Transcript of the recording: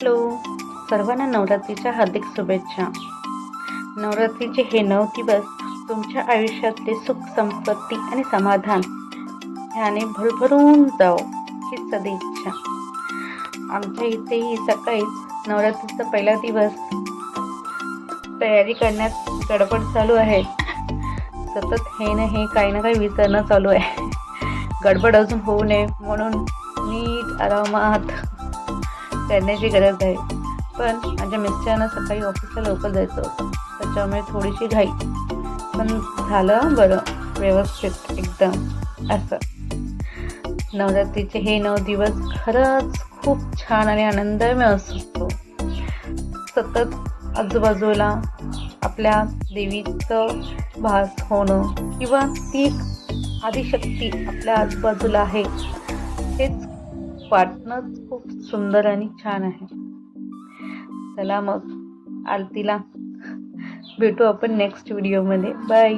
Hello, सर्वांना नवरात्रीच्या हार्दिक शुभेच्छा. नवरात्रीचे हे 9 दिवस तुमच्या आयुष्यातले सुख, संपत्ती आणि समाधान ह्याने भरभरून जाओ ही सदिच्छा. आमच्या इथेही सकाळीच नवरात्रीचा पहिला दिवस तयारी करण्यात गडबड चालू आहे. सतत हे ना हे काही ना काही विचारणं चालू आहे. गडबड अजून होऊ नये म्हणून नीट आरामात करण्याची गरज आहे. पण माझ्या मिस्टरांना सकाळी ऑफिसला लवकर जायचं होतं, त्याच्यामुळे थोडीशी घाई, पण झालं बरं व्यवस्थित एकदम. असं नवरात्रीचे हे 9 दिवस खरंच खूप छान आणि आनंदमय असतो. सतत आजूबाजूला आपल्या देवीचं भास होणं किंवा ती आदिशक्ती आपल्या आजूबाजूला आहे हेच वाटणंच खूप सुंदर आणि छान आहे. चला मग आरतीला भेटू आपण नेक्स्ट व्हिडिओमध्ये. बाय.